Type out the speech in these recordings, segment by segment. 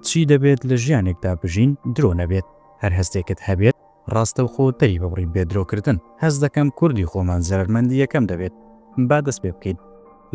چی دەبێت لە ژیانێکدا بژین درۆ نەبێت هەر هەستێکت هەبێت ڕاستە و خۆتەری بەبڕی بێدرۆکردن هەز دەکەم کوردی خۆمان زەرمەندی یەکەم دەبێت با دەست پێ بکەین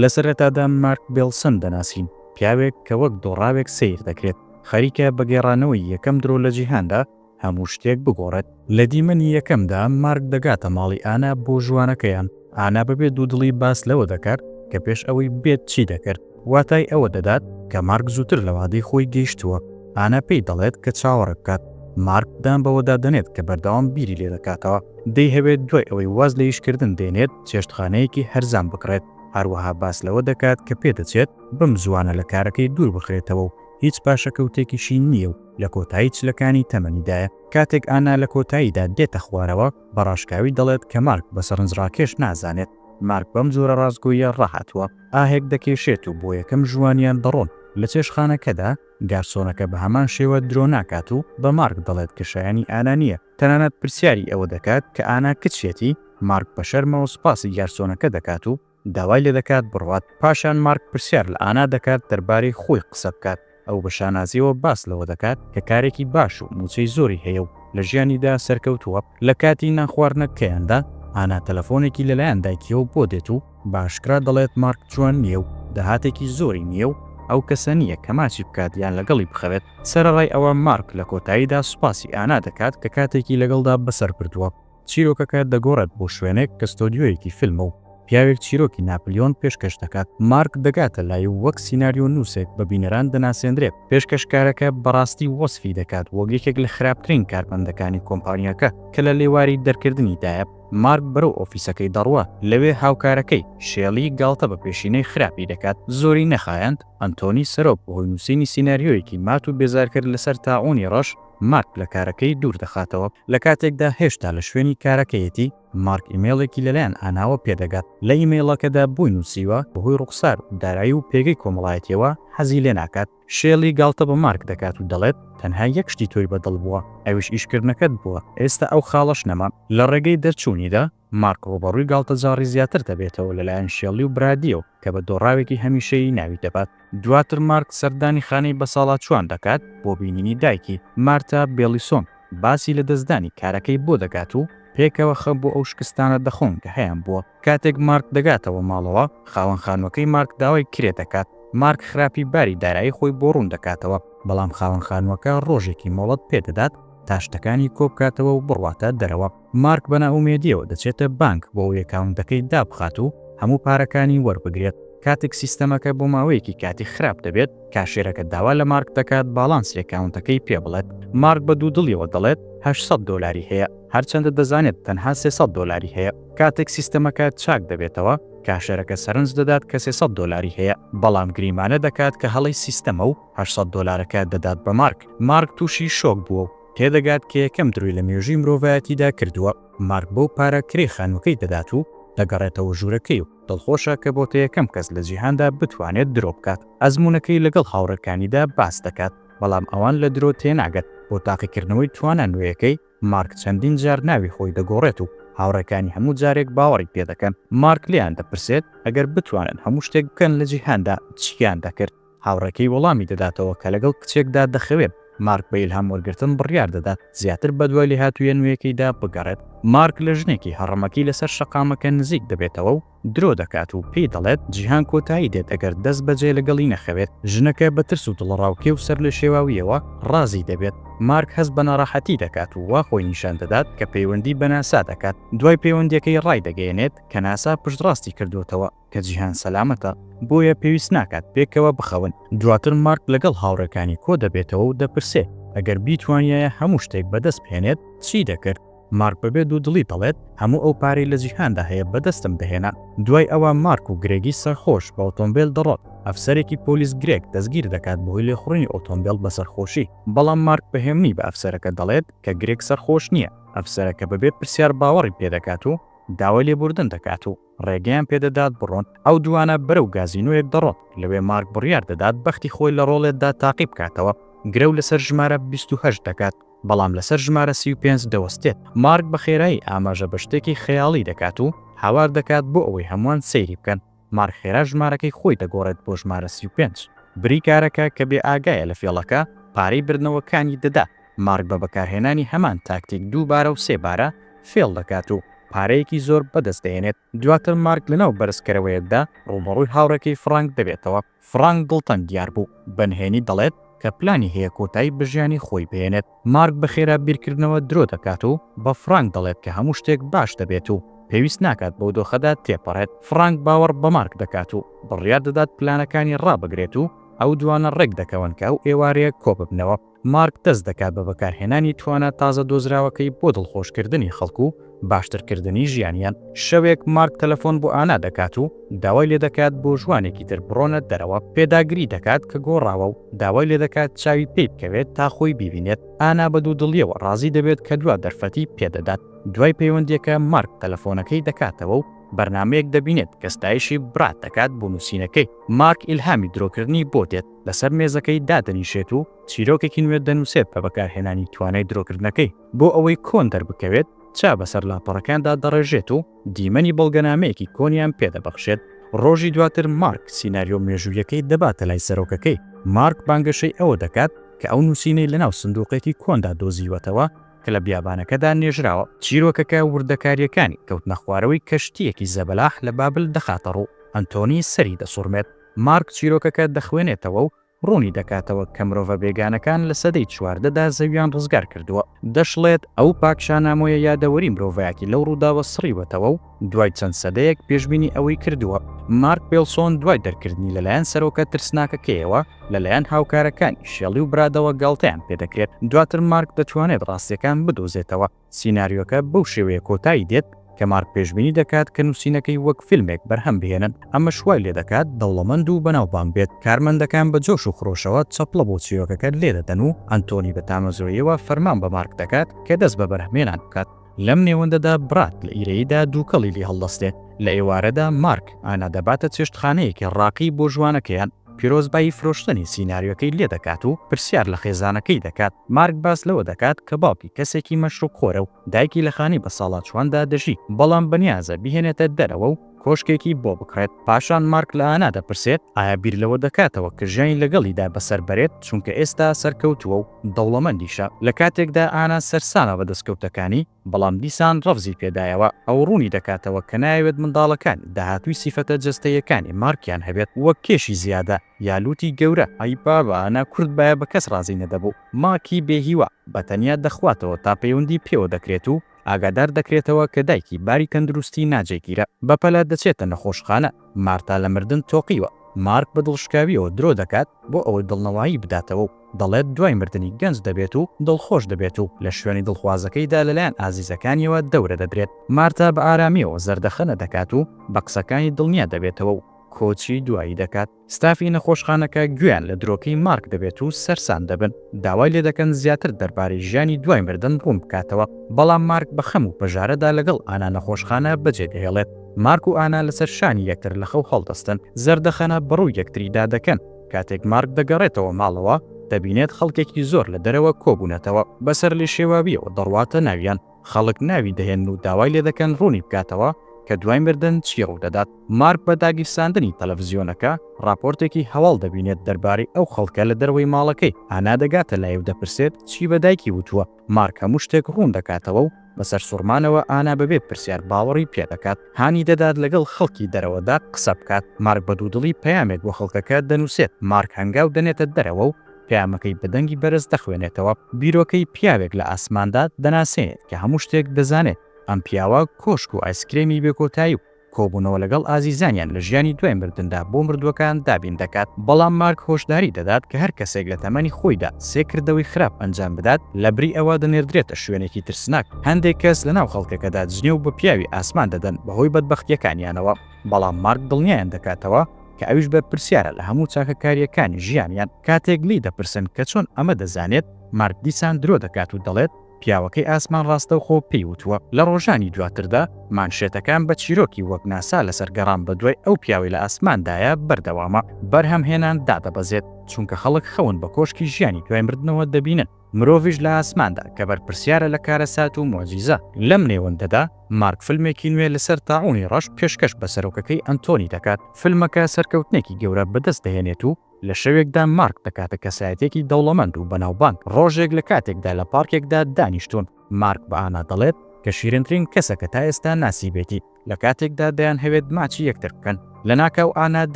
لە سەرەتادا مارک بیلسن دەناسین پیاوێک کە وەک دۆڕاوێک سیر دەکرێت خەریکە بەگێڕانەوەی یەکەم درۆ لە جیهاندا هەموو شتێک بگۆڕێت لە دیمەنی یەکەمدا مارک دەگاتە ماڵی ئانا بۆ ژوانەکەیان ئانا بەبێت دوودڵی باس لەوە دەکات کە پێش ئەوەی بێت چی دەکرد واتای ئەوە دەدات کە مارک زووتر لە وادەی خۆی گەیشتووە ئانا پێی دەڵێت کە چاوەڕە بکات مارک دام بەوەدا دەنێت کە بەردەوام بیری لێ دەکاتەوە دەی هەبێت دوای ئەوەی واز لە ئیشکردن دێنێت چێشتخانەیەکی هەرزان بکڕێت هەروەها باس لەوە دەکات کە پێدەچێت بم زوانە لە کارەکەی دوور بخرێتەوە و هیچ پاشەکەوتێکیشی نییە و لە کۆتایی چلەکانی تەمەنیدایە کاتێک ئانا لە کۆتاییدا دێتە خوارەوە بەڕاشکاوی دەڵێت کە مارک بە سەرنجڕاکێش نازانێت مارک بەم جۆرە ڕازگۆیە ڕاهاتووە ئاهێک دەکێشێت و بۆ یەکەم ژوانیان دەڕۆن لە چێشخانەکەدا گارسۆنەکە بە هەمان شێوە درۆ ناکات و بە مارک دەڵێت کە شایانی ئانا نییە تەنانەت پرسیاری ئەوە دەکات کە ئانا کچێتی مارک بە شەرمەوە سوپاسی گارسۆنەکە دەکات و داوای لێ دەکات بڕوات پاشان مارک پرسیار لە ئانا دەکات دەربارەی خۆی قسە بکات ئەو بە شانازیەوە باس لەوە دەکات کە کارێکی باش و موچەی زۆری هەیە و لە ژیانیدا سەرکەوتووە لە کاتی ناخواردنەکەیاندا ئانا تەلەفۆنێکی لەلایەن دایکیەوە بۆ دێت و باشکرا دەڵێت مارک جوان نییە و داهاتێکی زۆری نییە و ئەو کەسە نییە کە ماچی بکات یان لەگەڵی بخەوێت سەرڕای ئەوە مارک لە کۆتاییدا سوپاسی ئانا دەکات کە کاتێکی لەگەڵدا بەسەر بردووە چیرۆکەکە دەگۆڕێت بۆ شوێنێک کە ستۆدیۆیەکی فیلمە و پیاوێک چیرۆکی ناپلیۆن پێشکەش دەکات مارک دەگاتە لای وەک سیناریۆ نووسێک بە بینەران دەناسێنرێت پێشکەشکارەکە بەڕاستی وەسفی دەکات وەک یەکێک لە خراپترین کارمەندەکانی کۆمپانیەکە کە لە لێواری دەرکردنیدایە مارک بەرەو ئۆفیسەکەی دەڕوە لەوێ هاوکارەکەی شێڵی گاڵتە بە پێشینەی خراپی دەکات زۆری نەخایەند ئەنتۆنی سەرۆک بەهۆی نووسینی سیناریۆیەکی مات و بێزار کرد لەسەر تاعونی ڕەش مارک لە کارەکەی دوور دەخاتەوە لە کاتێکدا هێشتا لە شوێنی کارەکەیەتی مارک ئیمێڵێکی لەلایەن ئاناوە پێدەگات لە ئیمێڵەکەدا بووی نووسیوە بەهۆی ڕوخسار دارایی و پێگەی کۆمەڵایەتیەوە حەزی لێ ناکات شێڵی گاڵتە بە مارک دەکات و دەڵێت تەنها یەک شتی تۆی بەدڵ بووە ئەویش ئیشکردنەکەت بووە ئێستا ئەو خاڵەش نەما لە ڕێگەی دەرچوونیدا مارک ڕۆبەڕووی گاڵتەجاری زیاتر دەبێتەوە لەلایەن شێڵی و برادیەوە کە بە دۆڕاوێکی هەمیشەیی ناوی دەبات دواتر مارک سەردانی خانەی بە ساڵات چوان دەکات بۆ بینینی دایکی مارتا بیلیسۆن باسی لە دەستدانی کارەکەی بۆ دەگات و پێکەوە خەم بۆ ئەو شکستانە دەخۆن کە هەیەم بووە کاتێک مارک دەگاتەوە ماڵەوە خاوەن خانووەکەی مارک داوای کرێ دەکات مارک خراپی باری دارایی خۆی بۆ ڕوون دەکاتەوە بەڵام خاوەن خانووەکە ڕۆژێکی مۆڵەت پێدەدات تا شتەکانی کۆبکاتەوە و بڕواتە دەرەوە مارک بە ناومێدیەوە دەچێتە بانک بۆ ئەو ئەکاونتەکەی دابخات و هەموو پارەکانی وەربگرێت کاتێک سیستەمەکە بۆ ماوەیەکی کاتی خراپ دەبێت کاشێرەکە داوا لە مارک دەکات باڵانسی ئەکاونتەکەی پێ بڵێت مارک بە دوودڵیەوە دەڵێت 800 دلاری هەیە هەرچەندە دەزانێت تەنها 300 دلاری هەیە کاتێک سیستەمەکە چاک دەبێتەوە کاشێرەکە سەرنج دەدات کە 300 دلاری هەیە بەڵام گریمانە دەکات کە هەڵی سیستەمە و 800 دلارەکە دەدات بە مارک تووشی شۆک بووە و تێدەگات کە یەکەم دروی لە مێژوی مرۆڤایەتیدا کردووە مارک بۆ پارە کرێ خانووەکەی دەدات و دەگەڕێتەوە ژوورەکەی و دڵخۆشە کە بۆتە یەکەم کەس لە جیهاندا بتوانێت درۆ بکات ئەزمونونەکەی لەگەڵ هاوڕەکانیدا باس دەکات بەڵام ئەوان لە درۆ تێناگەت بۆ تاقیکردنەوەی توانە نوێیەکەی مارک چەندین جار ناوی خۆی دەگۆڕێت و هاوڕەکانی هەموو جارێک باوەڕی پێدەکەن مارک لیان دەپرسێت ئەگەر بتوانن هەموو شتێک بکەن لە جیهاندا چیان دەکرد هاوڕەکەی وەڵامی دەداتەوە کە لەگەڵ کچێکدا دەخەوێت مارک بە ئیلهام وەرگرتن بڕیار دەدات زیاتر بەدوای لێهاتوویە نوێیەکەیدا بگەڕێت مارک لە ژنێکی هەڕەمەکی لەسەر شەقامەکە نزیک دەبێتەوە و درۆ دەکات و پێی دەڵێت جیهان کۆتایی دێت ئەگەر دەست بەجێ لەگەڵی نەخەوێت ژنەکە بە ترس و دڵڕاوکێ و سەر لە شێواویەوە ڕازی دەبێت مارک هەست بە ناڕەحەتی دەکات و وا خۆی نیشان دەدات کە پەیوەندی بە ناسا دەکات دوای پەیوەندیەکەی ڕای دەگەیەنێت کە ناسا پشتڕاستی کردوتەوە کە جیهان سەلامەتە بۆیە پێویست ناکات پێکەوە بخەون دواتر مارک لەگەڵ هاوڕەکانی کۆ دەبێتەوە و دەپرسێت ئەگەر بیتوانایە هەموو شتێک بەدەست بهێنێت چی دەکرد مارک بەبێ دوودڵی دەڵێت هەموو ئەو پارەی لە جیهاندا هەیە بەدەستم بهێنا دوای ئەوە مارک و گرێگی سەرخۆش بە ئۆتۆمبیل دەڕۆت ئەفسەرێکی پۆلیس گرێک دەستگیر دەکات بەهۆی لێخوڕینی ئۆتۆمبیل بە سەرخۆشی بەڵام مارک بەهێمنی بە ئەفسەرەکە دەڵێت کە گرێک سەرخۆش نییە ئەفسەرەکە بەبێ پرسیار باوەڕی پێدەکات و داوای لێبوردن دەکات و ڕێگەیان پێدەدات بڕۆن ئەو دوانە بەرەو گازینۆیەک دەڕۆت لەوێ مارک بڕیار دەدات بەختی خۆی لە ڕۆڵێتدا تاقی بکاتەوە گرە و لەسەر ژمارە 28 دەکات بەڵام لەسەر ژمارە 35 دەوەستێت مارک بە خێرایی ئاماژە بە شتێکی خەیاڵی دەکات و هاوار دەکات بۆ ئەوەی هەمووان سەیری بکەن مارک خێرا ژمارەکەی خۆی دەگۆڕێت بۆ ژمارە 35 بریکارەکە کە بێ ئاگایە لە فێڵەکە پارەی بردنەوەکانی دەدا. مارک بە بەکارهێنانی هەمان تاکتیک دووبارە و سێبارە فێڵ دەکات و پارەیەکی زۆر بەدەست دێنێت. دواتر مارک لەناو بەرزکەرەوەیەکدا ڕوبەڕووی هاوڕێکەی فرانک دەبێتەوە. فرانک دڵتەنگ دیار بوو، بەنهێنی دەڵێت کە پلانی هەیە کۆتایی بژیانی خۆی بهێنێت. مارک بە خێرا بیرکردنەوە درۆ دەکات و بە فرانک دەڵێت کە هەموو شتێک باش دەبێت و پێویست ناکات بەو دۆخەدا تێپەڕێت. فرانک باوەڕ بە مارک دەکات و بڕیار دەدات پلانەکانی ڕابگرێت و ئەو دوانە ڕێک دەکەون کە ئەو ئێوارەیە کۆ ببنەوە. مارک دەست دەکات بە بەکارهێنانی توانە تازە دۆزراوەکەی بۆ دڵخۆشکردنی خەڵکو و باشترکردنی ژیانیان. شەوێک مارک تەلەفۆن بۆ ئانا دەکات و داوای لێ دەکات بۆ ژوانێکی تر بڕۆنە دەرەوە. پێداگری دەکات کە گۆڕاوە و داوای لێ دەکات چاوی پێی بکەوێت تا خۆی بیبینێت. ئانا بە دوودڵیەوە ڕازی دەبێت کە دوا دەرفەتی پێدەدات. دوای پەیوەندیەکە مارک تەلەفۆنەکەی دەکاتەوە و بەرنامەیەک دەبینێت کە ستایشی برات دەکات بۆ نووسینەکەی. مارک ئیلهامی درۆکردنی بۆ دێت، لەسەر مێزەکەی دادەنیشێت و چیرۆکێکی نوێ دەنووسێت بە بەکارهێنانی توانای درۆکردنەکەی بۆ ئەوەی کۆن دەربکەوێت. چا بەسەر لاپەڕەکاندا دەڕێژێت و دیمەنی بەڵگەنامەیەکی کۆنیان پێدەبەخشێت. ڕۆژی دواتر مارک سیناریۆ مێژوویەکەی دەباتە لای سەرۆکەکەی. مارک بانگەشەی ئەوە دەکات کە ئەو نووسینەی لەناو سندوقێکی کۆندا دۆزیوەتەوە کە لە بیابانەکەدا نێژراوە. چیرۆکەکە وردەکاریەکانی کەوتنە خوارەوەی کەشتیەکی زەبەلاح لە بابل دەخاتە ڕوو. ئەنتۆنی سەری دەسوڕمێت. مارک چیرۆکەکە دەخوێنێتەوە و ڕوونی دەکاتەوە کە مرۆڤە بێگانەکان لە سەدەی چواردەدا زەویان ڕزگار کردووە. دەشڵێت ئەو پاکشانامۆیە یادەوەری مرۆڤایەکی لەو ڕووداوە سڕیوەتەوە و دوای چەند سەدەیەک پێشبینی ئەوەی کردووە. مارک پێلسۆن دوای دەرکردنی لەلایەن سەرۆکە ترسناکەکەیەوە لەلایەن هاوکارەکانی شێڵی و برادەوە گاڵتەیان پێدەکرێت. دواتر مارک دەتوانێت ڕاستیەکان بدۆزێتەوە. سیناریۆکە بەو شێوەیە کۆتایی دێت کە مارک پێشبینی دەکات کە نووسینەکەی وەک فیلمێک بەرهەم بهێنن. ئەمە شوای لێ دەکات دەوڵەمەند و بەناوبانگ بێت. کارمەندەکان بە جۆش و خڕۆشەوە چەپڵە بۆ چیرۆکەکە لێ دەدەن و ئەنتۆنی بە تامەزۆیەوە فەرمان بە مارک دەکات کە دەست بە بەرهەمێنان بکات. لەم نێوەندەدا برات لە ئیرەیەدا دووکەڵی لی هەڵدەستێت. لە ئێوارەدا مارک ئانا دەباتە چێشتخانەیەکی ڕاقی بۆ ژوانەکەیان. پیرۆزبایی فرۆشتنی سیناریۆکەی لێ دەکات و پرسیار لە خێزانەکەی دەکات. مارک باس لەوە دەکات کە باوکی کەسێکی مەشروبخۆرە و دایکی لە خانی بە ساڵات چواندا دەژی، بەڵام بەنیازە بهێنێتە دەرەوە و کۆشکێکی بۆ بکڕێت. پاشان مارک لە ئانا دەپرسێت ئایا بیر لەوە دەکاتەوە کە ژیانی لەگەڵیدا بەسەر بەرێت چونکە ئێستا سەرکەوتووە و دەوڵەمەندیشە. لە کاتێکدا ئانا سەرسانە بە دەستکەوتەکانی، بەڵام دیسان ڕەفزی پێدایەوە. ئەو ڕوونی دەکاتەوە کە ناوێت منداڵەکان داهاتووی سیفەتە جەستەیەکانی مارکیان هەبێت، وەک کێشی زیادە یالوتی گەورە. ئەی بابا ئانا کورد بایە بە کەس ڕازی نەدەبوو. ماکی بێهیوە بەتەنیا دەخواتەوە تا پەیوەندی پێوە دەکرێت و ئاگادار دەکرێتەوە کە دایکی باری تەندروستی ناجێگیرە، بەپەلا دەچێتە نەخۆشخانە. مارتا لە مردن تۆقیوە. مارک بە دڵشکاویەوە درۆ دەکات بۆ ئەوەی دڵنەوایی بداتەوە و دەڵێت دوای مردنی گەنج دەبێت و دڵخۆش دەبێت و لە شوێنی دڵخوازەکەیدا لەلایەن ئازیزەکانیەوە دەورە دەدرێت. مارتا بە ئارامیەوە زەردەخەنە دەکات و بە قسەکانی دڵنیا دەبێتەوە و کۆچی دوایی دەکات. ستافی نەخۆشخانەکە گویان لە درۆکەی مارک دەبێت و سەرسان دەبن. داوای لێ دەکەن زیاتر دەربارەی ژیانی دوای مردن ڕوون بکاتەوە، بەڵام مارک بە خەم و پەژارەدا لەگەڵ ئانا نەخۆشخانە بەجێ دەهێڵێت. مارک و ئانا لەسەر شانی یەکتر لە خەو هەڵدەستن، زەردەخەنە بەڕووی یەکتریدا دەکەن. کاتێک مارک دەگەڕێتەوە ماڵەوە دەبینێت خەڵکێکی زۆر لە دەرەوە کۆبوونەتەوە، بەسەر لێ شێواویەوە دەڕواتە ناویان. خەڵک ناوی دەهێن و داوای لێ دەکەن ڕوونی بکاتەوە کە دوای مردن چی ڕوو دەدات. مارک بە داگیرساندنی تەلەڤیزیۆنەکە راپۆرتێکی هەواڵ دەبینێت دەربارەی ئەو خەڵکە لە دەروەی ماڵەکەی. ئانا دەگاتە لای و دەپرسێت چی بە دایکی وتووە. مارک هەموو شتێک ڕوون دەکاتەوە و بەسەر سوڕمانەوە ئانا بەبێ پرسیار باوەڕی پێدەکات. هانی دەدات لەگەڵ خەڵکی دەرەوەدا قسە بکات. مارک بە دوودڵی پەیامێک بۆ خەڵکەکە دەنووسێت. مارک هەنگاو دەنێتە دەرەوە و پەیامەکەی بەدەنگی بەرز دەخوێنێتەوە. بیرۆکەی پیاوێک لە ئاسماندا دەناسێنێت کە هەموو شتێک دەزانێت. ئەم پیاوە کۆشک و ئایسکرێمی بێکۆتایی و کۆبوونەوە لەگەڵ ئازیزانیان لە ژیانی دوای مردندا بۆ مردووەکان دابین دەکات. بەڵام مارک هۆشداری دەدات کە هەر کەسێک لە تەمەنی خۆیدا سێکردەوەی خراپ ئەنجام بدات لەبری ئەوە دەنێردرێتە شوێنێکی ترسناک. هەندێک کەس لەناو خەڵکەکەدا جنێ و بە پیاوی ئاسمان دەدەن بەهۆی بەدبەختیەکانیانەوە، بەڵام مارک دڵنیایان دەکاتەوە کە ئەویش بە پرسیارە لە هەموو چاکەکاریەکانی ژیانیان. کاتێک لی دەپرسن کە چۆن ئەمە دەزانێت، مارک دیسان درۆ دەکات و دەڵێت پیاوەکەی ئاسمان ڕاستە خۆ پێی وتووە. لە ڕۆژانی دواتردا مانشێتەکان بە چیرۆکی وەک ناسا لەسەر گەڕان بە دوای ئەو پیاوی لە ئاسماندایە بەردەوامە بەرهەمهێنان دادەبەزێت، چونکە خەڵک خەون بە کۆشکی ژیانی دوای مردنەوە دەبینن. مرۆڤیش لە ئاسماندا کە بەرپرسیارە لە کارەسات و مۆجیزە. لەم نێوەندەدا مارک فیلمێکی نوێ لەسەر تاعونی ڕەش پێشکەش بە سەرۆکەکەی ئەنتۆنی دەکات. فیلمەکە سەرکەوتنێکی گەورە بەدەست دەهێنێت و لە شەوێکدا مارک دەکاتە کەسایەتێکی دەوڵەمەند و بەناوبانگ ڕۆژێک لە کاتێکدا لە پارکێکدا دانیشتون مارک بە ئانا دەڵێت کە شیرنترین کەسە کە تا ئێستا ناسیبێتی لە کاتێکدا دەیان هەوێت ماچی یەکتر بکەن لە ناکاو ئانا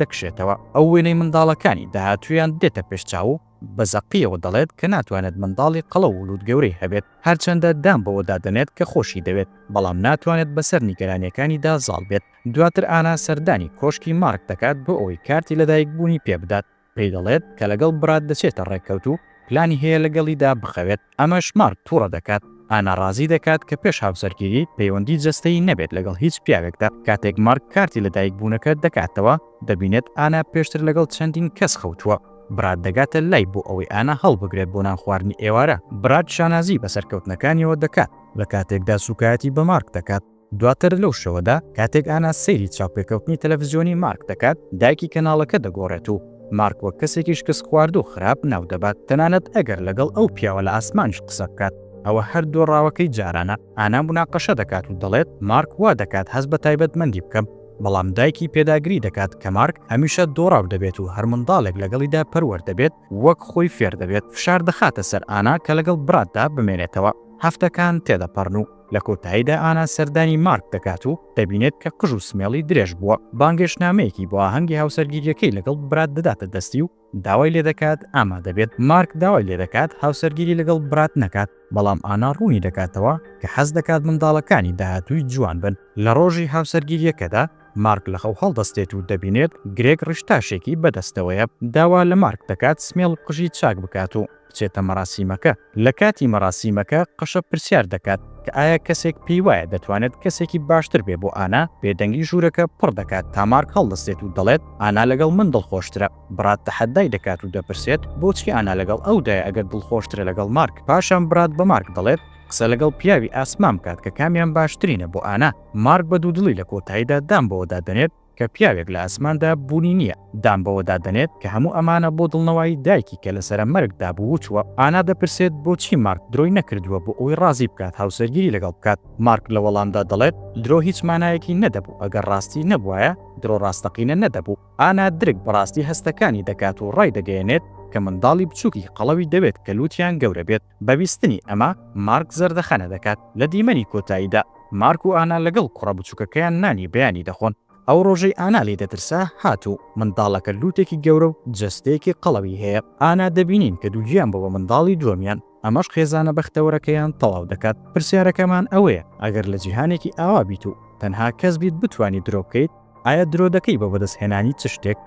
دەکشێتەوە ئەو وێنەی منداڵەکانی داهاتویان دێتە پێشچاو و بە زەقیەوە دەڵێت کە ناتوانێت منداڵی قەڵە و لووت گەورەی هەبێت هەرچەندە دام بەوە دادەنێت کە خۆشی دەوێت بەڵام ناتوانێت بەسەر نیگەرانیەکانیدا زاڵ بێت دواتر ئانا سەردانی کۆشکی مارک دەکات بۆ ئەوەی کارتی لەدایک بوونی پێ بدات پێی دەڵێت کە لەگەڵ برات دەچێتە ڕێککەوت و پلانی هەیە لەگەڵیدا بخەوێت ئەمەش مارک تووڕە دەکات ئانا ڕازی دەکات کە پێش هاوسەرگیری پەیوەندی جەستەی نەبێت لەگەڵ هیچ پیاوێکدا کاتێک مارک کارتی لەدایک بوونەکە دەکاتەوە دەبینێت ئانا پێشتر لەگەڵ چەندین کەس خەوتووە برات دەگاتە لای بۆ ئەوەی ئانا هەڵبگرێت بۆ نان خواردنی ئێوارە برات شانازی بە سەرکەوتنەکانیەوە دەکات لە کاتێکدا سوکایەتی بە مارک دەکات دواتر لەو شەوەدا کاتێک ئانا سەیری چاوپێکەوتنی تەلەڤیزیۆنی مارک دەکات دایکی کەناڵەکە دەگۆڕێت و مارک وەک کەسێکی شکست خوارد و خراپ ناو دەبات تەنانەت ئەگەر لەگەڵ ئەو پیاوە لە ئاسمانش قسە بکات ئەوە هەر دۆڕاوەکەی جارانە ئانا مناقەشە دەکات و دەڵێت مارک وا دەکات هەز بە تایبەتمەندی بکەم بەڵام دایکی پێداگری دەکات کە مارک هەمیشە دۆڕاو دەبێت و هەر منداڵێک لەگەڵیدا پەروەەر دەبێت وەک خۆی فێر دەبێت فشار دەخاتە سەر ئانا کە لەگەڵ براتدا بمێنێتەوە هەفتەکان تێدەپەڕن و لە کۆتاییدا ئانا سەردانی مارک دەکات و دەبینێت کە قژ و سمێڵی درێژ بووە بانگێشنامەیەکی بۆ ئاهەنگی هاوسەرگیریەکەی لەگەڵ برات دەداتە دەستی و داوای لێ دەکات ئاما دەبێت مارک داوای لێ دەکات هاوسەرگیری لەگەڵ برات نەکات بەڵام ئانا ڕوونی دەکاتەوە کە حەز دەکات منداڵەکانی داهاتووی جوان بن لە ڕۆژی هاوسەرگیریەکەدا مارک لە خەو هەڵدەستێت و دەبینێت گرێک ڕشتاشێکی بەدەستەوەیە داوا لە مارک دەکات سمێڵ قژی چاک بکات و بچێتە مەراسیمەکە لە کاتی مەراسیمەکە قەشە پرسیار دەکات کە ئایا کەسێک پێی وایە دەتوانێت کەسێکی باشتر بێ بۆ ئانا بێدەنگی ژوورەکە پڕ دەکات تا مارک هەڵدەستێت و دەڵێت ئانا لەگەڵ من دڵخۆشترە برات تەحەدای دەکات و دەپرسێت بۆچی ئانا لەگەڵ ئەودایە ئەگەر دڵخۆشترە لەگەڵ مارک پاشان برات بە مارک دەڵێت قسە لەگەڵ پیاوی ئاسمان بکات کە کامیان باشترینە بۆ ئانا مارک بە دوودڵی لە کۆتاییدا دام بەوە دادەنێت کە پیاوێک لە ئاسماندا بوونی نییە دام بەوە دادەنێت کە هەموو ئەمانە بۆ دڵنەوەی دایکی کە لەسرە مەرگدا بوو چووە ئانا دەپرسێت بۆچی مارک درۆی نەکردووە بۆ ئەوی ڕازی بکات هاوسەرگیری لەگەڵ بکات مارک لە وەڵامدا دەڵێت درۆ هیچ مانایەکی نەدەبوو ئەگەر ڕاستی نەبووایە درۆ ڕاستەقینە نەدەبوو ئانا درک بەڕاستی هەستەکانی دەکات و ڕای دەگەیەنێت کە منداڵی بچووکی قەڵەوی دەوێت کە لووتیان گەورە بێت بەویستنی ئەمە مارک زەردەخەنە دەکات لە دیمەنی کۆتاییدا مارک و ئانا لەگەڵ کوڕە بچووکەکەیان نانی بەیانی دەخۆن ئەو ڕۆژەی ئانا لێ دەترسا هاتوو منداڵەکە لوتێکی گەورە و جەستەیەکی قەڵەوی هەیە ئانا دەبینین کە دووگیان بەوە منداڵی دووەمیان ئەمەش خێزانە بەختەوەرەکەیان تەواو دەکات پرسیارەکەمان ئەوەیە ئەگەر لە جیهانێکی ئاوا بیت و تەنها کەس بیت بتوانی درۆ بکەیت ئایا درۆ دەکەی بە بەدەستهێنانی چ شتێک